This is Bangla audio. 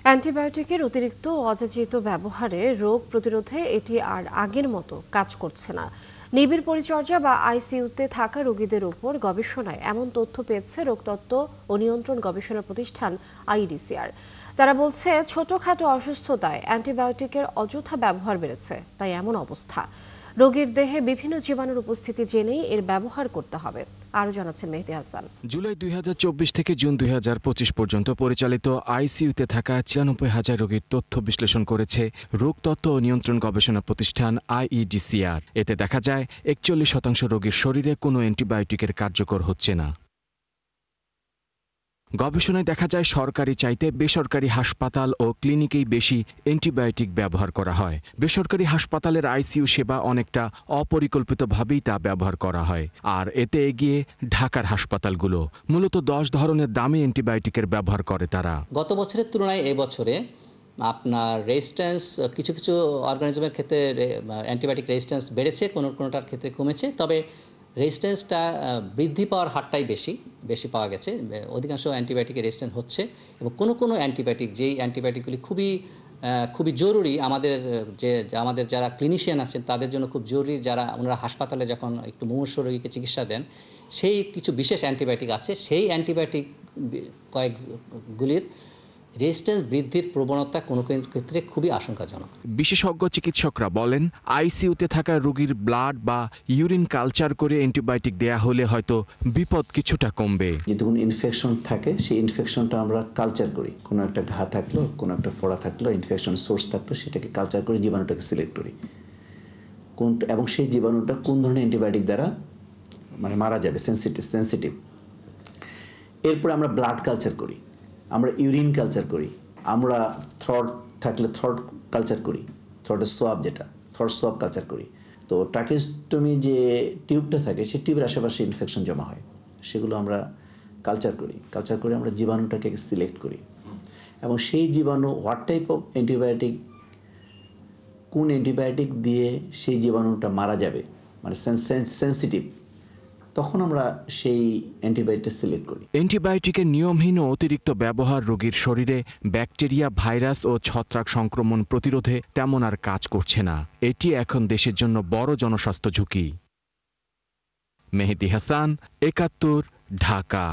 অ্যান্টিবায়োটিকের অতিরিক্ত ও অযাচিত ব্যবহারে রোগ প্রতিরোধে এটি আর আগের মতো কাজ করছে না। নিবিড় পরিচর্যা বা আইসিইউতে থাকা রোগীদের উপর গবেষণায় এমন তথ্য পেয়েছে রোগতত্ত্ব ও নিয়ন্ত্রণ গবেষণা প্রতিষ্ঠান আইইডিসিআর। তারা বলছে, ছোটখাটো অসুস্থতায় অ্যান্টিবায়োটিকের অযথা ব্যবহার বেড়েছে, তাই এমন অবস্থা। রোগীর দেহে বিভিন্ন জীবাণুর উপস্থিতি জেনেই এর ব্যবহার করতে হবে। আরও জানাচ্ছেন মেহেদী হাসান। জুলাই ২০২৪ থেকে জুন ২০২৫ পর্যন্ত পরিচালিত আইসিইউতে থাকা ৯৪,০০০ রোগীর তথ্য বিশ্লেষণ করেছে রোগতত্ত্ব ও নিয়ন্ত্রণ গবেষণা প্রতিষ্ঠান আইইডিসিআর। এতে দেখা যায় ৪১% রোগীর শরীরে কোনো অ্যান্টিবায়োটিকের কার্যকর হচ্ছে না। গবেষণায় দেখা যায় সরকারি চাইতে বেসরকারি হাসপাতাল ও ক্লিনিকেই বেশি অ্যান্টিবায়োটিক ব্যবহার করা হয়। বেসরকারি হাসপাতালের আইসিইউ সেবা অনেকটা অপরিকল্পিতভাবেই তা ব্যবহার করা হয়। আর এতে এগিয়ে ঢাকার হাসপাতালগুলো। মূলত ১০ ধরনের দামি অ্যান্টিবায়োটিকের ব্যবহার করে তারা। গত বছরের তুলনায় এবছরে আপনার রেজিস্ট্যান্স কিছু কিছু অর্গানিজমের ক্ষেত্রে অ্যান্টিবায়োটিক রেজিস্ট্যান্স বেড়েছে, কোনোটার ক্ষেত্রে কমেছে। তবে রেজিস্ট্যান্সটা বৃদ্ধি পাওয়ার হারটাই বেশি পাওয়া গেছে। অধিকাংশ অ্যান্টিবায়োটিকের রেজিস্ট্যান্স হচ্ছে এবং কোনো অ্যান্টিবায়োটিক, যেই অ্যান্টিবায়োটিকগুলি খুবই জরুরি আমাদের যারা ক্লিনিশিয়ান আছেন তাদের জন্য খুব জরুরি, ওনারা হাসপাতালে যখন একটু মুমূর্ষু রোগীকে চিকিৎসা দেন, সেই কিছু বিশেষ অ্যান্টিবায়োটিক আছে, সেই অ্যান্টিবায়োটিক কয়েকগুলির রেজিস্ট্যান্স বৃদ্ধির প্রবণতা কোনো ক্ষেত্রে খুবই আশঙ্কাজনক। বিশেষজ্ঞ চিকিৎসকরা বলেন, আইসিইউতে থাকা রোগীর ব্লাড বা ইউরিন কালচার করে অ্যান্টিবায়োটিক দেয়া হলে হয়তো বিপদ কিছুটা কমবে। যদি কোনো ইনফেকশন থাকে, সেই ইনফেকশনটা আমরা কালচার করি। কোনো একটা ঘা থাকলো, কোনো একটা ফোড়া থাকলো, ইনফেকশন সোর্স থাকলো, সেটাকে কালচার করে জীবাণুটাকে সিলেক্ট করি এবং সেই জীবাণুটা কোন ধরনের অ্যান্টিবায়োটিক দ্বারা মারা যাবে, সেন্সিটিভ। এরপর আমরা ব্লাড কালচার করি, আমরা ইউরিন কালচার করি, আমরা থ্রট থাকলে থ্রট কালচার করি, থ্রটের সোয়াব থ্রট সোয়াব কালচার করি। তো ট্রাকেস্টমি যে টিউবটা থাকে, সেই টিউবের আশেপাশে ইনফেকশন জমা হয়, সেগুলো আমরা কালচার করে আমরা জীবাণুটাকে সিলেক্ট করি এবং সেই জীবাণু হোয়াট টাইপ অফ অ্যান্টিবায়োটিক, কোন অ্যান্টিবায়োটিক দিয়ে সেই জীবাণুটা মারা যাবে, সেন্সিটিভ, তখন আমরা সেই অ্যান্টিবায়োটিক সিলেক্ট করি। অ্যান্টিবায়োটিকের নিয়মহীন ও অতিরিক্ত ব্যবহার রোগীর শরীরে ব্যাকটেরিয়া, ভাইরাস ও ছত্রাক সংক্রমণ প্রতিরোধে তেমন আর কাজ করছে না। এটি এখন দেশের জন্য বড় জনস্বাস্থ্য ঝুঁকি। মেহেদী হাসান, ৭১, ঢাকা।